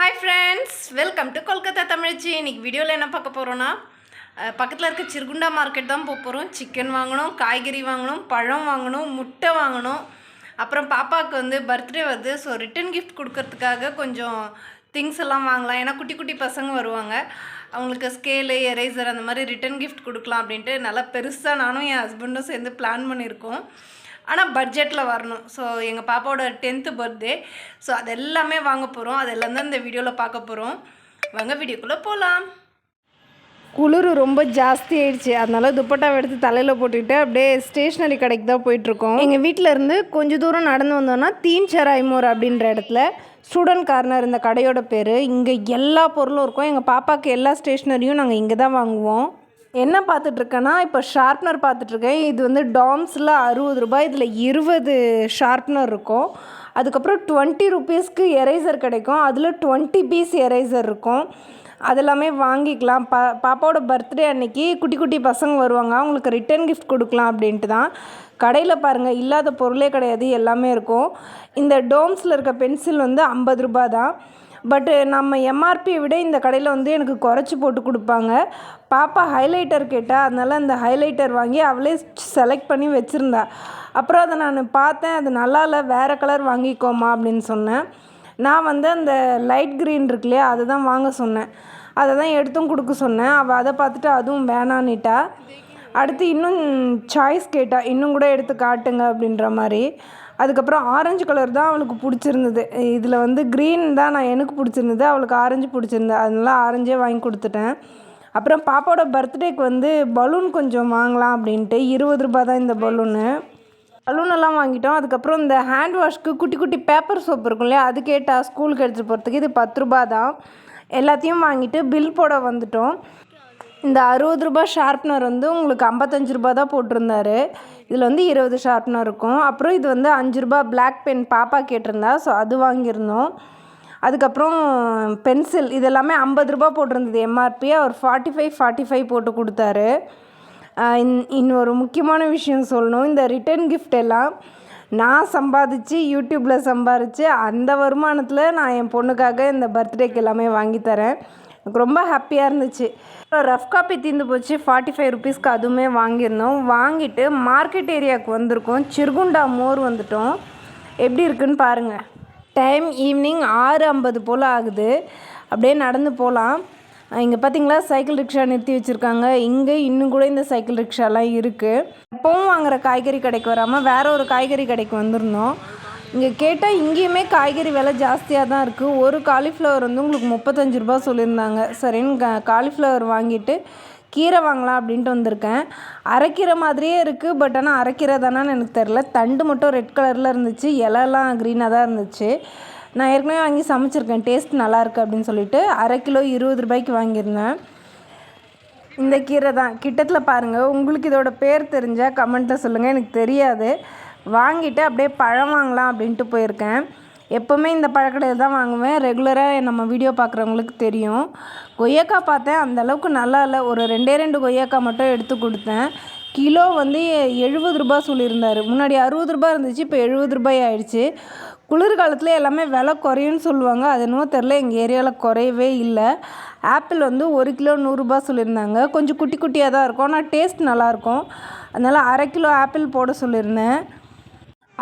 Hi friends, welcome to Kolkata தமிழ்ச்சி. இன்றைக்கி வீடியோவில் என்ன பார்க்க போகிறோன்னா, பக்கத்தில் இருக்க சிறுகுண்டா மார்க்கெட் தான் போக போகிறோம். சிக்கன் வாங்கணும், காய்கறி வாங்கணும், பழம் வாங்கணும், முட்டை வாங்கணும். அப்புறம் பாப்பாவுக்கு வந்து பர்த்டே வருது. ஸோ ரிட்டன் கிஃப்ட் கொடுக்கறதுக்காக கொஞ்சம் திங்ஸ் எல்லாம் வாங்கலாம். ஏன்னா குட்டி குட்டி பசங்க வருவாங்க, அவங்களுக்கு ஸ்கேலு, எரேசர் அந்த மாதிரி ரிட்டன் கிஃப்ட் கொடுக்கலாம் அப்படின்ட்டு நல்லா பெருசாக நானும் என் ஹஸ்பண்டும் சேர்ந்து பிளான் பண்ணியிருக்கோம். ஆனால் பட்ஜெட்டில் வரணும். ஸோ எங்கள் பாப்பாவோட 10th பர்த்டே. ஸோ அது எல்லாமே வாங்க போகிறோம். அதெல்லாம் தான் இந்த வீடியோவில் பார்க்க போகிறோம். வாங்க வீடியோக்குள்ளே போகலாம். குளிர் ரொம்ப ஜாஸ்தி ஆயிடுச்சு, அதனால துப்பட்டாவை எடுத்து தலையில் போட்டுக்கிட்டு அப்படியே ஸ்டேஷ்னரி கடைக்கு தான் போயிட்டுருக்கோம். எங்கள் வீட்டில் இருந்து கொஞ்சம் தூரம் நடந்து வந்தோன்னா தீன் சராய்மோர் அப்படின்ற இடத்துல ஸ்டூடெண்ட் கார்னர் இந்த கடையோட பேர். இங்கே எல்லா பொருளும் இருக்கும். எங்கள் பாப்பாவுக்கு எல்லா ஸ்டேஷ்னரியும் நாங்கள் இங்கே தான் வாங்குவோம். என்ன பார்த்துட்ருக்கேன்னா, இப்போ ஷார்ப்னர் பார்த்துட்ருக்கேன். இது வந்து டாம்ஸில் 60 ரூபாய், இதில் 20 ஷார்ப்னர் இருக்கும். அதுக்கப்புறம் 20 ருபீஸ்க்கு எரேசர் கிடைக்கும். அதில் 20 பீஸ் எரேசர் இருக்கும். அதெல்லாமே வாங்கிக்கலாம். பாப்பாவோட பர்த்டே அன்னைக்கு குட்டி குட்டி பசங்க வருவாங்க, அவங்களுக்கு ரிட்டன் கிஃப்ட் கொடுக்கலாம் அப்படின்ட்டு தான். கடையில் பாருங்கள், இல்லாத பொருளே கிடையாது, எல்லாமே இருக்கும். இந்த டோம்ஸில் இருக்க பென்சில் வந்து 50 ரூபா தான். பட்டு நம்ம எம்ஆர்பியை விட இந்த கடையில் வந்து எனக்கு குறைச்சி போட்டு கொடுப்பாங்க. பாப்பா ஹைலைட்டர் கேட்டால், அதனால் அந்த ஹைலைட்டர் வாங்கி அவளே செலக்ட் பண்ணி வச்சுருந்தா. அப்புறம் அதை நான் பார்த்தேன், அது நல்லா இல்லை, வேறு கலர் வாங்கிக்கோமா அப்படின்னு சொன்னேன். நான் வந்து அந்த லைட் க்ரீன் இருக்கு இல்லையா, அதை தான் வாங்க சொன்னேன். அதை தான் எடுத்தும் கொடுக்க சொன்னேன். அவள் அதை பார்த்துட்டு அதுவும் வேணான்னிட்டா. அடுத்து இன்னும் சாய்ஸ் கேட்டா, இன்னும் கூட எடுத்து காட்டுங்க அப்படின்ற மாதிரி. அதுக்கப்புறம் ஆரஞ்சு கலர் தான் அவளுக்கு பிடிச்சிருந்தது. இதில் வந்து க்ரீன் தான் எனக்கு பிடிச்சிருந்தது, அவளுக்கு ஆரஞ்சு பிடிச்சிருந்தது. அதனால ஆரஞ்சே வாங்கி கொடுத்துட்டேன். அப்புறம் பாப்பாவோட பர்த்டேக்கு வந்து பலூன் கொஞ்சம் வாங்கலாம் அப்படின்ட்டு 20 ரூபா தான் இந்த பலூனெல்லாம் வாங்கிட்டோம். அதுக்கப்புறம் இந்த ஹேண்ட் வாஷ்க்கு குட்டி குட்டி பேப்பர் சோப் இருக்கும் இல்லையா, அது கேட்டால் ஸ்கூலுக்கு எடுத்துகிட்டு போகிறதுக்கு. இது 10 ரூபா தான். எல்லாத்தையும் வாங்கிட்டு பில் போட வந்துட்டோம். இந்த 60 ரூபா ஷார்ப்னர் வந்து உங்களுக்கு 55 ரூபா தான் போட்டிருந்தாரு. இதில் வந்து 20 ஷார்ப்னர் இருக்கும். அப்புறம் இது வந்து 5 ரூபா பிளாக் பென் பாப்பா கேட்டிருந்தா, ஸோ அது வாங்கியிருந்தோம். அதுக்கப்புறம் பென்சில் இதெல்லாமே 50 ரூபா போட்டிருந்தது எம்ஆர்பி. அவர் 45 போட்டு கொடுத்தாரு. இன்னொரு முக்கியமான விஷயம் சொல்லணும், இந்த ரிட்டன் கிஃப்ட் எல்லாம் நான் சம்பாதிச்சு யூடியூப்பில் சம்பாதிச்சு அந்த வருமானத்தில் நான் என் பொண்ணுக்காக இந்த பர்த்டேக்கு எல்லாமே வாங்கித்தரேன். எனக்கு ரொம்ப ஹாப்பியாக இருந்துச்சு. ரஃப் காப்பி தீர்ந்து போச்சு, 45 ருபீஸ்க்கு அதுவுமே வாங்கியிருந்தோம். வாங்கிட்டு மார்க்கெட் ஏரியாவுக்கு வந்திருக்கோம். சிறுகுண்டா மோர் வந்துட்டோம். எப்படி இருக்குன்னு பாருங்கள். டைம் ஈவினிங் 6:50 போல் ஆகுது. அப்படியே நடந்து போகலாம். இங்கே பார்த்தீங்களா, சைக்கிள் ரிக்ஷா நிறுத்தி வச்சுருக்காங்க. இங்கே இன்னும் கூட இந்த சைக்கிள் ரிக்ஷாலாம் இருக்குது. எப்பவும் வாங்குகிற காய்கறி கடைக்கு வராமல் வேறு ஒரு காய்கறி கடைக்கு வந்திருந்தோம். இங்கே கேட்டால் இங்கேயுமே காய்கறி விலை ஜாஸ்தியாக தான் இருக்குது. ஒரு காலிஃப்ளவர் வந்து உங்களுக்கு 35 ரூபா சொல்லியிருந்தாங்க. சரின்னு காலிஃப்ளவர் வாங்கிட்டு கீரை வாங்கலாம் அப்படின்ட்டு வந்திருக்கேன். அரைக்கீரை மாதிரியே இருக்குது, பட் ஆனால் அரைக்கீரை தானான்னு எனக்கு தெரில. தண்டு மட்டும் ரெட் கலரில் இருந்துச்சு, இலைலாம் க்ரீனாக தான் இருந்துச்சு. நான் ஏற்கனவே வாங்கி சமைச்சிருக்கேன், டேஸ்ட் நல்லாயிருக்கு அப்படின்னு சொல்லிட்டு அரை கிலோ 20 ரூபாய்க்கு வாங்கியிருந்தேன். இந்த கீரை தான் கிட்டத்தில் பாருங்கள். உங்களுக்கு இதோட பேர் தெரிஞ்சால் கமெண்ட்டில் சொல்லுங்கள், எனக்கு தெரியாது. வாங்கிட்டு அப்படியே பழம் வாங்கலாம் அப்படின்ட்டு போயிருக்கேன். எப்போவுமே இந்த பழக்கடையில் தான் வாங்குவேன், ரெகுலராக நம்ம வீடியோ பார்க்குறவங்களுக்கு தெரியும். கொய்யாக்காய் பார்த்தேன், அந்தளவுக்கு நல்லா இல்லை. ஒரு 2 கொய்யாக்காய் மட்டும் எடுத்து கொடுத்தேன். கிலோ வந்து 70 ரூபா சொல்லியிருந்தார். முன்னாடி 60 ரூபா இருந்துச்சு, இப்போ 70 ரூபாய் ஆயிடுச்சு. குளிர்காலத்தில் எல்லாமே விலை குறையுன்னு சொல்லுவாங்க, அது என்னவோ தெரில, எங்கள் ஏரியாவில் குறையவே இல்லை. ஆப்பிள் வந்து 1 கிலோ 100 ரூபா சொல்லியிருந்தாங்க. கொஞ்சம் குட்டி குட்டியாக தான் இருக்கும், ஆனால் டேஸ்ட் நல்லாயிருக்கும். அதனால் அரை கிலோ ஆப்பிள் போட சொல்லியிருந்தேன்.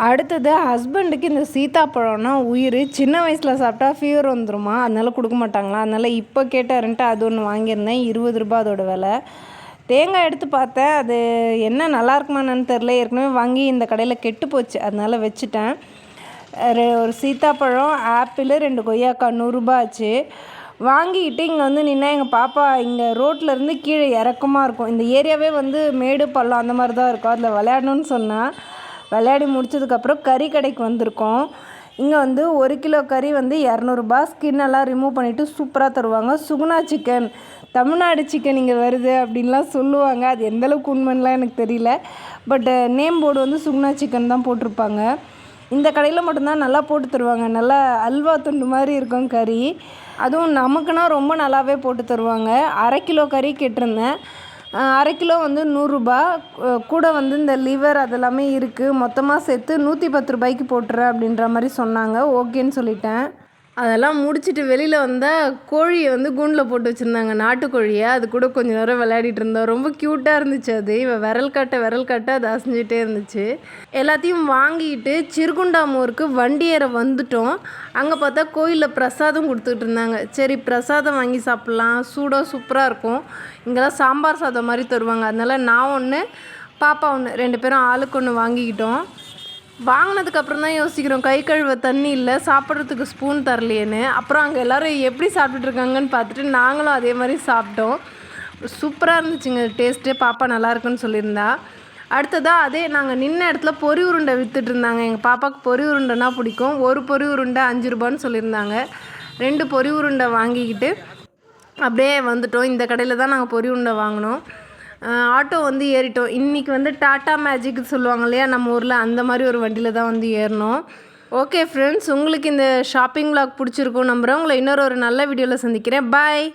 அடுத்தது ஹஸ்பண்டுக்கு இந்த சீத்தாப்பழம்னா உயிர். சின்ன வயசில் சாப்பிட்டா ஃபீவர் வந்துடுமா, அதனால் கொடுக்க மாட்டாங்களா, அதனால் இப்போ கேட்டாருன்ட்டு அது ஒன்று வாங்கியிருந்தேன். 20 ரூபா அதோட விலை. தேங்காய் எடுத்து பார்த்தேன், அது என்ன நல்லா இருக்குமான்னு தெரில. ஏற்கனவே வாங்கி இந்த கடையில் கெட்டு போச்சு, அதனால் வச்சுட்டேன். ஒரு சீத்தாப்பழம், ஆப்பிள், 2 கொய்யாக்காய் 100 ரூபா ஆச்சு. வாங்கிக்கிட்டு இங்கே வந்து நின்னா எங்கள் பாப்பா இங்கே ரோட்லேருந்து கீழே இறக்கமாக இருக்கும். இந்த ஏரியாவே வந்து மேடு பள்ளம் அந்த மாதிரி தான் இருக்கும். அதில் விளையாடணுன்னு சொன்னால் விளையாடி முடிச்சதுக்கப்புறம் கறி கடைக்கு வந்திருக்கோம். இங்கே வந்து 1 கிலோ கறி வந்து 200 ரூபா. ஸ்கின்னெல்லாம் ரிமூவ் பண்ணிவிட்டு சூப்பராக தருவாங்க. சுகுணா சிக்கன், தமிழ்நாடு சிக்கன் இங்கே வருது அப்படின்லாம் சொல்லுவாங்க. அது எந்தளவுக்கு உண்மைன்னெலாம் எனக்கு தெரியல. பட் நேம் போர்டு வந்து சுகுணா சிக்கன் தான் போட்டிருப்பாங்க. இந்த கடையில் மட்டும்தான் நல்லா போட்டு தருவாங்க. நல்லா அல்வா துண்டு மாதிரி இருக்கும் கறி. அதுவும் நமக்குன்னா ரொம்ப நல்லாவே போட்டு தருவாங்க. அரை கிலோ கறி கேட்டிருந்தேன். அரை கிலோ வந்து 100 ரூபா. கூட வந்து இந்த லிவர் அதெல்லாமே இருக்குது. மொத்தமாக சேர்த்து 110 ரூபாய்க்கு போட்டுறேன் அப்படின்ற மாதிரி சொன்னாங்க. ஓகேன்னு சொல்லிட்டேன். அதெல்லாம் முடிச்சுட்டு வெளியில் வந்தால் கோழியை வந்து கூண்டில் போட்டு வச்சுருந்தாங்க, நாட்டுக்கோழியை. அது கூட கொஞ்சம் நேரம் விளையாடிட்டு இருந்தோம். ரொம்ப க்யூட்டாக இருந்துச்சு அது. இவன் விரல் காட்ட அது அசைஞ்சிட்டே இருந்துச்சு. எல்லாத்தையும் வாங்கிட்டு சிறுகுண்டாமூருக்கு வண்டி ஏற வந்துட்டோம். அங்கே பார்த்தா கோயிலில் பிரசாதம் கொடுத்துட்டு இருந்தாங்க. சரி பிரசாதம் வாங்கி சாப்பிட்லாம், சூடாக சூப்பராக இருக்கும். இங்கெல்லாம் சாம்பார் சாதம் மாதிரி தருவாங்க. அதனால் நான் ஒன்று, பாப்பா ஒன்று, 2 பேரும் ஆளுக்கு ஒன்று வாங்கிக்கிட்டோம். வாங்கினதுக்கப்புறம் தான் யோசிக்கிறோம், கை கழுவ தண்ணி இல்லை, சாப்பிட்றதுக்கு ஸ்பூன் தரலையேன்னு. அப்புறம் அங்கே எல்லோரும் எப்படி சாப்பிட்டுட்ருக்காங்கன்னு பார்த்துட்டு நாங்களும் அதே மாதிரி சாப்பிட்டோம். சூப்பராக இருந்துச்சுங்க டேஸ்ட்டு. பாப்பா நல்லாயிருக்குன்னு சொல்லியிருந்தா. அடுத்ததாக அதே நாங்கள் நின்ன இடத்துல பொரி உருண்டை விற்றுட்டு இருந்தாங்க. எங்கள் பாப்பாவுக்கு பொரி உருண்டைனா பிடிக்கும். ஒரு பொரி உருண்டை 5 ரூபான்னு சொல்லியிருந்தாங்க. 2 பொரி உருண்டை வாங்கிக்கிட்டு அப்படியே வந்துட்டோம். இந்த கடையில் தான் நாங்கள் பொரி உருண்டை வாங்கினோம். ஆட்டோ வந்து ஏறிட்டோம். இன்றைக்கி வந்து டாட்டா மேஜிக் சொல்லுவாங்க இல்லையா நம்ம ஊரில், அந்த மாதிரி ஒரு வண்டியில் தான் வந்து ஏறினோம். ஓகே ஃப்ரெண்ட்ஸ், உங்களுக்கு இந்த ஷாப்பிங் விளாக் பிடிச்சிருக்கும் நம்புகிறேன். உங்களை இன்னொரு நல்ல வீடியோவில் சந்திக்கிறேன். பாய்.